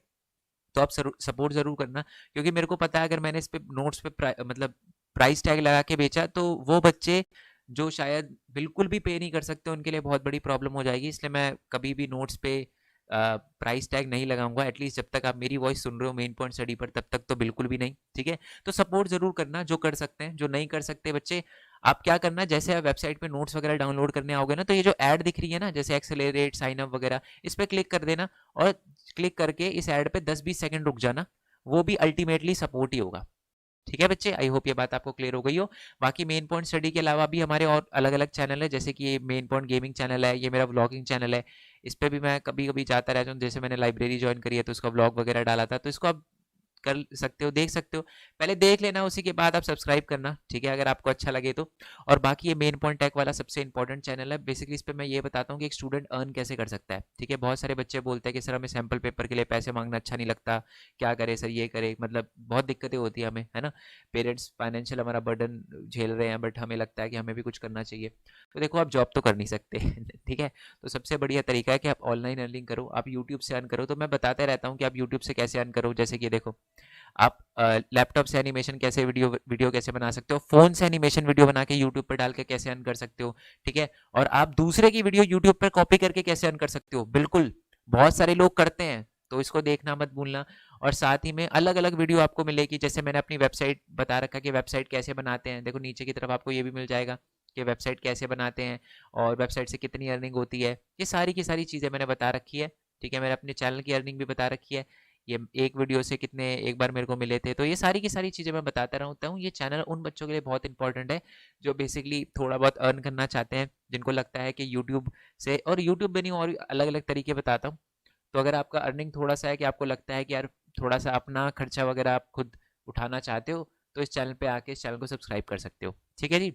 तो आप सपोर्ट जरूर करना, क्योंकि मेरे को पता है अगर मैंने इस पे नोट्स पे मतलब प्राइस टैग लगा के बेचा तो वो बच्चे जो शायद बिल्कुल भी पे नहीं कर सकते उनके लिए बहुत बड़ी प्रॉब्लम हो जाएगी। इसलिए मैं कभी भी नोट्स पे प्राइस टैग नहीं लगाऊंगा, एटलीस्ट जब तक आप मेरी वॉइस सुन रहे हो मेन पॉइंट स्टडी पर, तब तक तो बिल्कुल भी नहीं, ठीक है। तो सपोर्ट जरूर करना जो कर सकते हैं। जो नहीं कर सकते बच्चे, आप क्या करना, जैसे आप वेबसाइट पे नोट्स वगैरह डाउनलोड करने आओगे ना, तो ये जो ऐड दिख रही है ना, जैसे एक्सेलरेट साइन अप वगैरह, इस पर क्लिक कर देना और क्लिक करके इस ऐड पे 10-20 सेकंड रुक जाना, वो भी अल्टीमेटली सपोर्ट ही होगा। ठीक है बच्चे, आई होप ये बात आपको क्लियर हो गई हो। बाकी मेन पॉइंट स्टडी के अलावा भी हमारे और अलग अलग चैनल है, जैसे कि ये मेन पॉइंट गेमिंग चैनल है, ये मेरा व्लॉगिंग चैनल है, इस पे भी मैं कभी कभी जाता रहता हूँ। जैसे मैंने लाइब्रेरी ज्वाइन करी है तो उसका व्लॉग वगैरह डाला था, तो इसको आप कर सकते हो, देख सकते हो। पहले देख लेना, उसी के बाद आप सब्सक्राइब करना, ठीक है, अगर आपको अच्छा लगे तो। और बाकी ये मेन पॉइंट टेक वाला सबसे इंपॉर्टेंट चैनल है। बेसिकली इस पे मैं ये बताता हूँ कि एक स्टूडेंट अर्न कैसे कर सकता है, ठीक है। बहुत सारे बच्चे बोलते हैं कि सर हमें सैम्पल पेपर के लिए पैसे मांगना अच्छा नहीं लगता, क्या करे सर, ये करे, मतलब बहुत दिक्कतें होती है हमें, है ना। पेरेंट्स फाइनेंशियल हमारा बर्डन झेल रहे हैं, बट हमें लगता है कि हमें भी कुछ करना चाहिए। तो देखो आप जॉब तो कर नहीं सकते ठीक है, तो सबसे बढ़िया तरीका है कि आप ऑनलाइन अर्निंग करो, आप यूट्यूब से अर्न करो। तो मैं बताते रहता हूँ कि आप यूट्यूब से कैसे अर्न करो। जैसे कि देखो, आप लैपटॉप से एनिमेशन कैसे वीडियो वीडियो कैसे बना सकते हो, फोन से एनिमेशन वीडियो बना के यूट्यूब पर डाल के कैसे अर्न कर सकते हो, ठीक है। और आप दूसरे की वीडियो यूट्यूब पर कॉपी करके कैसे अर्न कर सकते हो, बिल्कुल बहुत सारे लोग करते हैं, तो इसको देखना मत भूलना। और साथ ही में अलग अलग वीडियो आपको मिलेगी, जैसे मैंने अपनी वेबसाइट बता रखा कि वेबसाइट कैसे बनाते हैं, देखो नीचे की तरफ आपको ये भी मिल जाएगा कि वेबसाइट कैसे बनाते हैं और वेबसाइट से कितनी अर्निंग होती है। ये सारी की सारी चीज़ें मैंने बता रखी है, ठीक है। मैंने अपने चैनल की अर्निंग भी बता रखी है, ये एक वीडियो से कितने एक बार मेरे को मिले थे। तो ये सारी की सारी चीज़ें मैं बताता रहता हूँ। ये चैनल उन बच्चों के लिए बहुत इंपॉर्टेंट है जो बेसिकली थोड़ा बहुत अर्न करना चाहते हैं, जिनको लगता है कि यूट्यूब से, और यूट्यूब भी नहीं और अलग अलग तरीके बताता हूँ। तो अगर आपका अर्निंग थोड़ा सा है कि आपको लगता है कि यार थोड़ा सा अपना खर्चा वगैरह आप खुद उठाना चाहते हो, तो इस चैनल पे आके इस चैनल को सब्सक्राइब कर सकते हो, ठीक है जी।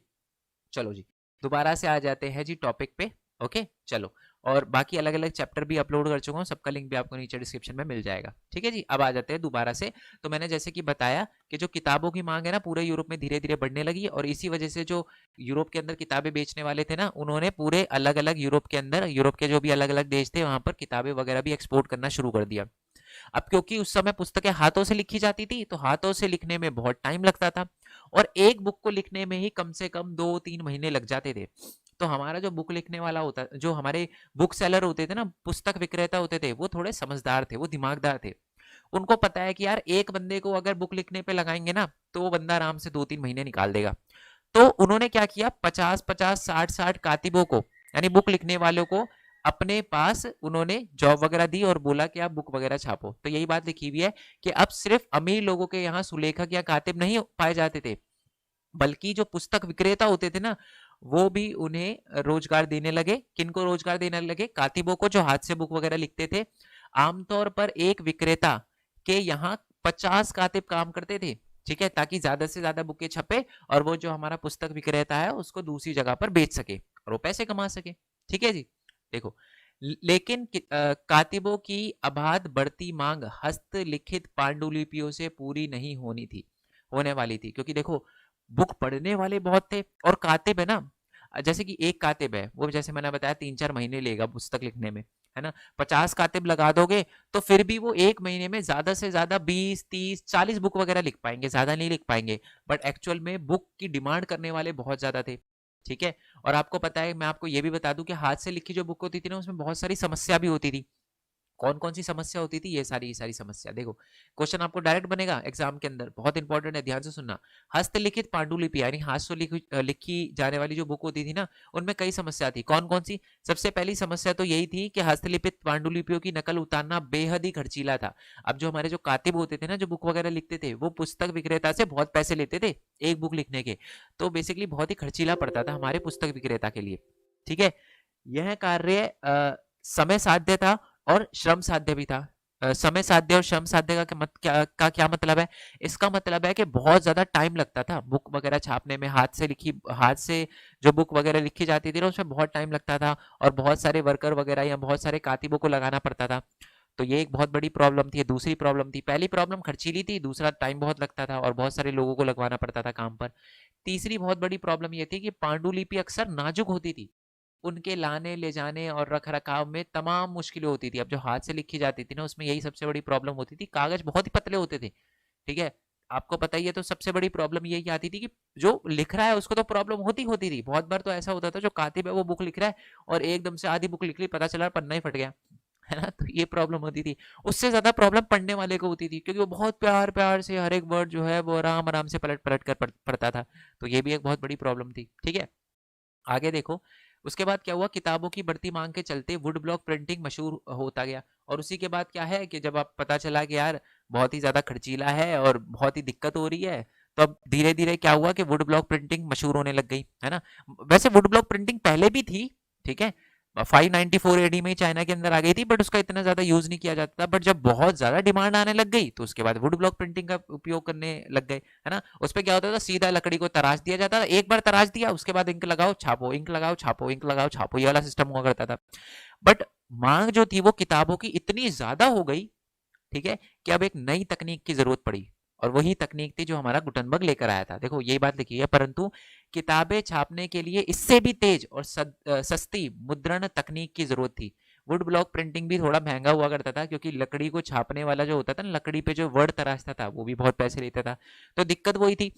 चलो जी, दोबारा से आ जाते हैं जी टॉपिक पे। ओके चलो, और बाकी अलग अलग चैप्टर भी अपलोड कर चुका हूँ, सबका लिंक भी आपको नीचे डिस्क्रिप्शन में मिल जाएगा, ठीक है जी। अब आ जाते हैं दोबारा से। तो मैंने जैसे कि बताया कि जो किताबों की मांग है ना पूरे यूरोप में धीरे धीरे बढ़ने लगी, और इसी वजह से जो यूरोप के अंदर किताबें बेचने वाले थे ना, उन्होंने पूरे अलग अलग यूरोप के अंदर, यूरोप के जो भी अलग अलग देश थे वहां पर किताबें वगैरह भी एक्सपोर्ट करना शुरू कर दिया। अब क्योंकि उस समय पुस्तकें हाथों से लिखी जाती थी, तो हाथों से लिखने में बहुत टाइम लगता था, और एक बुक को लिखने में ही कम से कम 2-3 महीने लग जाते थे। तो हमारा जो बुक लिखने वाला होता, जो हमारे बुक सेलर होते थे ना, पुस्तक विक्रेता होते थे, वो थोड़े समझदार थे, वो दिमागदार थे। उनको पता है कि यार एक बंदे को अगर बुक लिखने पे लगाएंगे ना, तो वो बंदा आराम से 2-3 महीने निकाल देगा। तो उन्होंने क्या किया, 50-50, 60-60 कातिबों को, यानी बुक लिखने वालों को अपने पास उन्होंने जॉब वगैरह दी और बोला कि आप बुक वगैरह छापो। तो यही बात लिखी हुई है कि अब सिर्फ अमीर लोगों के यहाँ सुलेखक या कातिब नहीं पाए जाते थे, बल्कि जो पुस्तक विक्रेता होते थे ना, वो भी उन्हें रोजगार देने लगे। किनको रोजगार देने लगे, कातिबों को, जो हाथ से बुक वगैरह लिखते थे। आमतौर पर एक विक्रेता के यहाँ 50 कातिब काम करते थे, ठीक है, ताकि ज्यादा से ज्यादा बुकें छपे और वो जो हमारा पुस्तक विक्रेता है उसको दूसरी जगह पर बेच सके और वो पैसे कमा सके, ठीक है जी। देखो, लेकिन कातिबों की अबाध बढ़ती मांग हस्तलिखित पांडुलिपियों से पूरी नहीं होने वाली थी, क्योंकि देखो बुक पढ़ने वाले बहुत थे, और कातिब है ना, जैसे कि एक कातिब है वो, जैसे मैंने बताया 3-4 महीने लेगा पुस्तक लिखने में, है ना। 50 कातिब लगा दोगे तो फिर भी वो एक महीने में ज्यादा से ज्यादा 20-30-40 बुक वगैरह लिख पाएंगे, ज्यादा नहीं लिख पाएंगे। बट एक्चुअल में बुक की डिमांड करने वाले बहुत ज्यादा थे, ठीक है। और आपको पता है, मैं आपको ये भी बता दूं कि हाथ से लिखी जो बुक होती थी ना, उसमें बहुत सारी समस्या भी होती थी। कौन कौन सी समस्या होती थी, ये सारी समस्या देखो। क्वेश्चन आपको डायरेक्ट बनेगा एग्जाम के अंदर, बहुत इंपॉर्टेंट है, ध्यान से सुनना। हस्तलिखित पांडुलिपि यानी हाथ से लिखी जाने वाली जो बुक होती थी ना, उनमें कई समस्या थी। कौन कौन सी? सबसे पहली समस्या तो यही थी कि हस्तलिखित पांडुलिपियों की नकल उतारना बेहद ही खर्चीला था। अब जो हमारे जो कातिब होते थे ना, जो बुक वगैरह लिखते थे, वो पुस्तक विक्रेता से बहुत पैसे लेते थे एक बुक लिखने के, तो बेसिकली बहुत ही खर्चीला पड़ता था हमारे पुस्तक विक्रेता के लिए, ठीक है। यह कार्य समय साध्य था और श्रम साध्य भी था, समय साध्य और श्रम साध्य का क्या मतलब है? इसका मतलब है कि बहुत ज़्यादा टाइम लगता था बुक वगैरह छापने में, हाथ से जो बुक वगैरह लिखी जाती थी ना, उसमें बहुत टाइम लगता था और बहुत सारे वर्कर वगैरह या बहुत सारे कातिबों को लगाना पड़ता था। तो ये एक बहुत बड़ी प्रॉब्लम थी। दूसरी प्रॉब्लम थी, पहली प्रॉब्लम खर्चीली थी, दूसरा टाइम बहुत लगता था और बहुत सारे लोगों को लगवाना पड़ता था काम पर। तीसरी बहुत बड़ी प्रॉब्लम ये थी कि पांडुलिपि अक्सर नाजुक होती थी, उनके लाने ले जाने और रख रखाव में तमाम मुश्किलें होती थी। अब जो हाथ से लिखी जाती थी ना, उसमें यही सबसे बड़ी प्रॉब्लम होती थी, कागज बहुत ही पतले होते थे। ठीक है, आपको पता ही है। तो सबसे बड़ी प्रॉब्लम यही आती थी कि जो लिख रहा है उसको तो प्रॉब्लम होती होती थी। बहुत बार तो ऐसा होता था, जो कातिब है वो बुक लिख रहा है और एकदम से आधी बुक लिख ली, पता चला पन्ना ही फट गया, है ना। तो ये प्रॉब्लम होती थी। उससे ज्यादा प्रॉब्लम पढ़ने वाले को होती थी, क्योंकि वो बहुत प्यार प्यार से हर एक वर्ड जो है वो आराम आराम से पलट पलट कर पढ़ता था। तो ये भी एक बहुत बड़ी प्रॉब्लम थी। ठीक है, आगे देखो। उसके बाद क्या हुआ, किताबों की बढ़ती मांग के चलते वुड ब्लॉक प्रिंटिंग मशहूर होता गया। और उसी के बाद क्या है कि जब आप पता चला कि यार बहुत ही ज्यादा खर्चीला है और बहुत ही दिक्कत हो रही है, तो अब धीरे धीरे क्या हुआ कि वुड ब्लॉक प्रिंटिंग मशहूर होने लग गई, है ना। वैसे वुड ब्लॉक प्रिंटिंग पहले भी थी, ठीक है, 594 एडी में ही चाइना के अंदर आ गई थी, बट उसका इतना ज्यादा यूज नहीं किया जाता था। बट जब बहुत ज्यादा डिमांड आने लग गई, तो उसके बाद वुड ब्लॉक प्रिंटिंग का उपयोग करने लग गए, है ना। उस पर क्या होता था, सीधा लकड़ी को तराश दिया जाता था, एक बार तराश दिया, उसके बाद इंक लगाओ छापो, इंक लगाओ छापो, इंक लगाओ छापो, ये वाला सिस्टम हुआ करता था। बट मांग जो थी वो किताबों की इतनी ज्यादा हो गई, ठीक है, कि अब एक नई तकनीक की जरूरत पड़ी। और वही तकनीक थी जो हमारा गुटनबर्ग लेकर आया था। देखो यही बात लिखी है, परंतु किताबें छापने के लिए इससे भी तेज और सस्ती मुद्रण तकनीक की जरूरत थी। वुड ब्लॉक प्रिंटिंग भी थोड़ा महंगा हुआ करता था, क्योंकि लकड़ी को छापने वाला जो होता था ना, लकड़ी पे जो वर्ड तराशता था, वो भी बहुत पैसे लेता था। तो दिक्कत वही थी।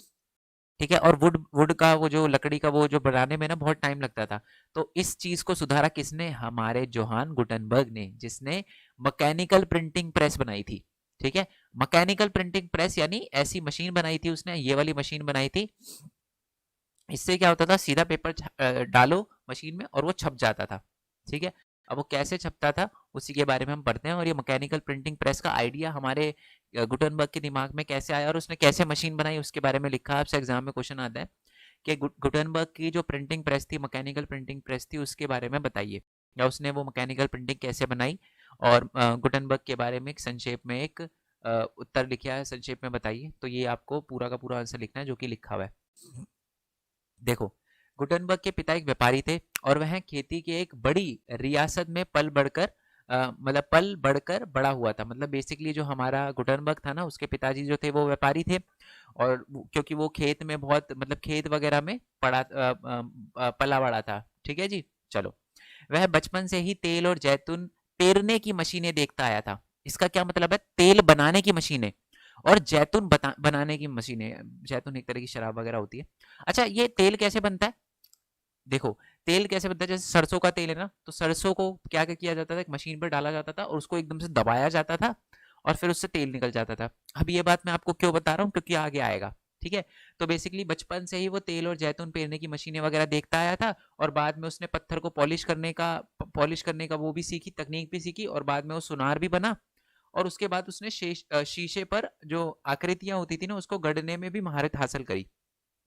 ठीक है, और वुड वुड का वो जो लकड़ी का वो जो बनाने में ना बहुत टाइम लगता था। तो इस चीज को सुधारा किसने, हमारे जोहान गुटनबर्ग ने, जिसने मैकेनिकल प्रिंटिंग प्रेस बनाई थी। ठीक है, मैकेनिकल प्रिंटिंग प्रेस यानी ऐसी मशीन बनाई थी उसने, ये वाली मशीन बनाई थी। इससे क्या होता था, सीधा पेपर डालो मशीन में और वो छप जाता था। ठीक है, अब वो कैसे छपता था उसी के बारे में हम पढ़ते हैं। और ये मैकेनिकल प्रिंटिंग प्रेस का आइडिया हमारे गुटनबर्ग के दिमाग में कैसे आया और उसने कैसे मशीन बनाई, उसके बारे में लिखा। आपसे एग्जाम में क्वेश्चन आता है कि गुटनबर्ग की जो प्रिंटिंग प्रेस थी, मैकेनिकल प्रिंटिंग प्रेस थी, उसके बारे में बताइए, या उसने वो मैकेनिकल प्रिंटिंग कैसे बनाई। और गुटनबर्ग के बारे में एक संक्षेप में एक उत्तर लिखा है, संक्षेप में बताइए। तो ये आपको पूरा का पूरा आंसर लिखना है जो कि लिखा हुआ है। देखो, गुटनबर्ग के पिता एक व्यापारी थे और वह खेती के एक बड़ी रियासत में पल बढ़कर बड़ा हुआ था। मतलब बेसिकली जो हमारा गुटनबर्ग था ना, उसके पिताजी जो थे वो व्यापारी थे। और क्योंकि वो खेत में बहुत, मतलब खेत वगैरह में पला बड़ा था। ठीक है जी, चलो। वह बचपन से ही तेल और जैतून पेरने की मशीनें देखता आया था। इसका क्या मतलब है, तेल बनाने की मशीनें और जैतून बनाने की मशीनें। जैतून एक तरह की शराब वगैरह होती है। अच्छा, ये तेल कैसे बनता है, देखो तेल कैसे बनता है, जैसे सरसों का तेल है ना, तो सरसों को क्या क्या किया जाता था, एक मशीन पर डाला जाता था और उसको एकदम से दबाया जाता था और फिर उससे तेल निकल जाता था। अब ये बात मैं आपको क्यों बता रहा हूँ, क्योंकि आगे आएगा। ठीक है, तो बेसिकली बचपन से ही वो तेल और जैतून पेरने की मशीनें वगैरह देखता आया था। और बाद में उसने पत्थर को पॉलिश करने का वो भी सीखी, तकनीक भी सीखी, और बाद में वो सुनार भी बना। और उसके बाद उसने शीशे पर जो आकृतियां होती थी ना, उसको गढ़ने में भी महारत हासिल करी।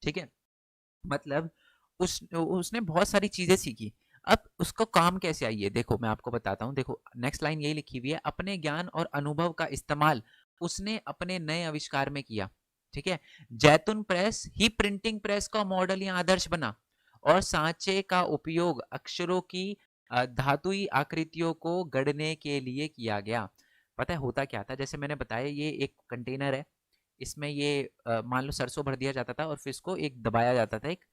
ठीक है, मतलब उसने बहुत सारी चीजें सीखी। अब उसको काम कैसे आई है, देखो मैं आपको बताता हूँ। देखो नेक्स्ट लाइन यही लिखी हुई है, अपने ज्ञान और अनुभव का इस्तेमाल उसने अपने नए आविष्कार में किया। ठीक है, जैतून प्रेस ही प्रिंटिंग प्रेस का मॉडल या आदर्श बना। और सांचे का उपयोग अक्षरों की धातुई आकृतियों को गढ़ने के लिए किया गया। पता है होता क्या था, जैसे मैंने बताया, ये एक कंटेनर है, इसमें ये मान लो सरसों भर दिया जाता था और फिर इसको एक दबाया जाता था, एक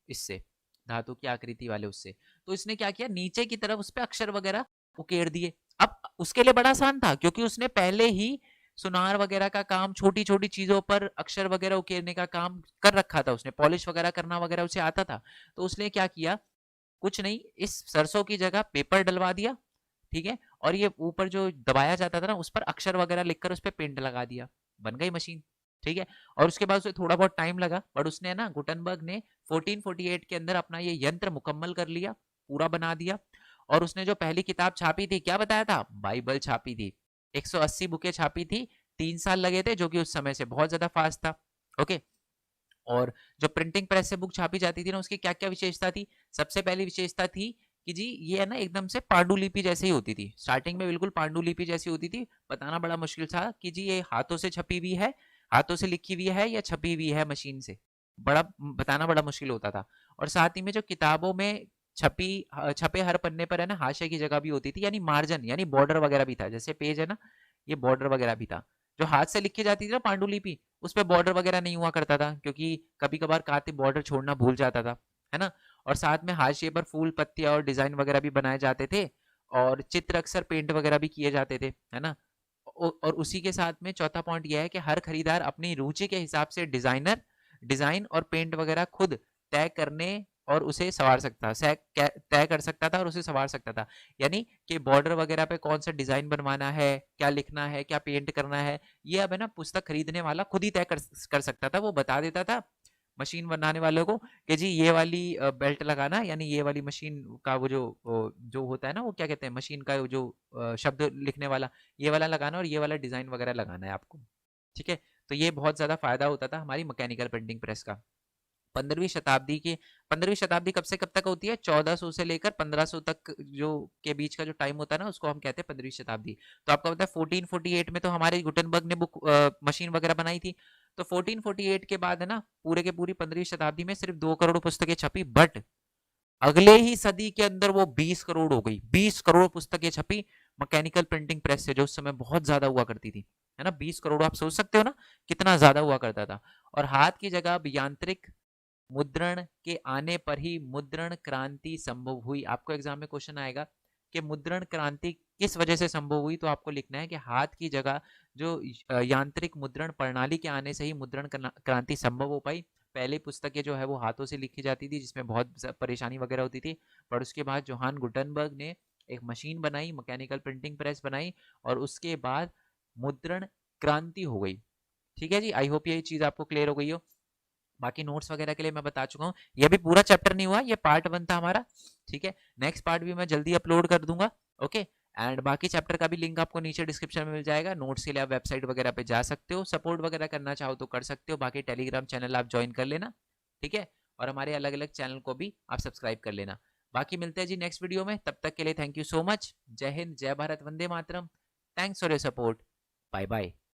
इससे धातु की आकृति वाले उससे। तो इसने क्या किया, नीचे की तरफ उस पर अक्षर वगैरह उकेर दिए। अब उसके लिए बड़ा आसान था, क्योंकि उसने पहले ही सुनार वगैरह का काम, छोटी छोटी चीजों पर अक्षर वगैरह उकेरने का काम कर रखा था, उसने पॉलिश वगैरह करना वगैरह उसे आता था। तो उसने क्या किया, कुछ नहीं, इस सरसों की जगह पेपर डलवा दिया। ठीक है, और ये ऊपर जो दबाया जाता था ना, उस पर अक्षर वगैरह लिखकर उस पर पेंट लगा दिया, बन गई मशीन। ठीक है, और उसके बाद उसे थोड़ा बहुत टाइम लगा, बट उसने ना, गुटनबर्ग ने 1448 के अंदर अपना ये यंत्र मुकम्मल कर लिया, पूरा बना दिया। और उसने जो पहली किताब छापी थी, क्या बताया था, बाइबल छापी थी। 180 बुकें छापी थी, 3 साल लगे थे, जो कि उस समय से बहुत ज्यादा फास्ट था। ओके, और जो प्रिंटिंग प्रेस से बुक छापी जाती थी ना, उसकी क्या क्या विशेषता थी, सबसे पहली विशेषता थी कि जी ये है ना एकदम से पांडुलिपि जैसे ही होती थी, स्टार्टिंग में बिल्कुल पांडुलिपि जैसी होती थी, बताना बड़ा मुश्किल था कि जी ये हाथों से छपी हुई है, हाथों से लिखी हुई है या छपी हुई है मशीन से, बड़ा बताना बड़ा मुश्किल होता था। और साथ ही में जो किताबों में छपे हर पन्ने पर है ना हाशिया की जगह भी होती थी, यानी मार्जिन यानी बॉर्डर वगैरह भी था, जैसे पेज है ना ये बॉर्डर वगैरह भी था। जो हाथ से लिखी जाती थी ना पांडुलिपि, उस पर बॉर्डर वगैरह नहीं हुआ करता था, क्योंकि कभी कभार कातिब बॉर्डर छोड़ना भूल जाता था, है ना। और साथ में हाशिए पर फूल पत्तियां और डिजाइन वगैरह भी बनाए जाते थे, और चित्र अक्सर पेंट वगैरह भी किए जाते थे, है ना। और उसी के साथ में चौथा पॉइंट यह है कि हर खरीदार अपनी रुचि के हिसाब से डिजाइन और पेंट वगैरह खुद तय करने और उसे सवार सकता तय कर सकता था और उसे सवार सकता था। यानी कि बॉर्डर वगैरह पे कौन सा डिजाइन बनवाना है, क्या लिखना है, क्या पेंट करना है, ये अब है ना पुस्तक खरीदने वाला खुद ही तय कर सकता था। वो बता देता था मशीन बनाने वालों को कि जी ये वाली बेल्ट लगाना, यानी ये वाली मशीन का वो जो होता है ना, वो क्या कहते हैं मशीन का जो शब्द लिखने वाला, ये वाला लगाना और ये वाला डिजाइन वगैरह लगाना है आपको। ठीक है, तो ये बहुत ज्यादा फायदा होता था हमारी मैकेनिकल प्रिंटिंग प्रेस का। 15वीं शताब्दी कब से कब तक होती है? 1400 से लेकर 1500 तक जो के बीच का जो टाइम होता है ना, उसको हम कहते हैं 15वीं शताब्दी। तो आपको पता है 1448 में तो हमारे गुटेनबर्ग ने मशीन वगैरह बनाई थी। तो 1448 के बाद है ना पूरे के पूरी 15वीं शताब्दी में सिर्फ 2 करोड़ पुस्तकें छपी, बट अगले ही सदी के अंदर वो 20 करोड़ हो गई। 20 करोड़ पुस्तकें छपी मैकेनिकल प्रिंटिंग प्रेस से, जो उस समय बहुत ज्यादा हुआ करती थी, है ना। 20 करोड़, आप सोच सकते हो ना कितना ज्यादा हुआ करता था। और हाथ की जगह अब यांत्रिक मुद्रण के आने पर ही मुद्रण क्रांति संभव हुई। आपको एग्जाम में क्वेश्चन आएगा कि मुद्रण क्रांति किस वजह से संभव हुई, तो आपको लिखना है कि हाथ की जगह जो यांत्रिक मुद्रण प्रणाली के आने से ही मुद्रण क्रांति संभव हो पाई। पहले पुस्तकें जो है वो हाथों से लिखी जाती थी, जिसमें बहुत परेशानी वगैरह होती थी। पर उसके बाद जोहान गुटनबर्ग ने एक मशीन बनाई, मैकेनिकल प्रिंटिंग प्रेस बनाई, और उसके बाद मुद्रण क्रांति हो गई। ठीक है जी, आई होप ये चीज आपको क्लियर हो गई हो। बाकी नोट्स वगैरह के लिए मैं बता चुका हूँ, ये भी पूरा चैप्टर नहीं हुआ, ये पार्ट 1 था हमारा। ठीक है, नेक्स्ट पार्ट भी मैं जल्दी अपलोड कर दूंगा। ओके, एंड बाकी चैप्टर का भी लिंक आपको नीचे डिस्क्रिप्शन में मिल जाएगा। नोट्स के लिए आप वेबसाइट वगैरह पे जा सकते हो, सपोर्ट वगैरह करना चाहो तो कर सकते हो। बाकी टेलीग्राम चैनल आप ज्वाइन कर लेना, ठीक है, और हमारे अलग अलग चैनल को भी आप सब्सक्राइब कर लेना। बाकी मिलते हैं जी नेक्स्ट वीडियो में, तब तक के लिए थैंक यू सो मच। जय हिंद, जय भारत, वंदे मातरम। Thanks for your support, bye bye.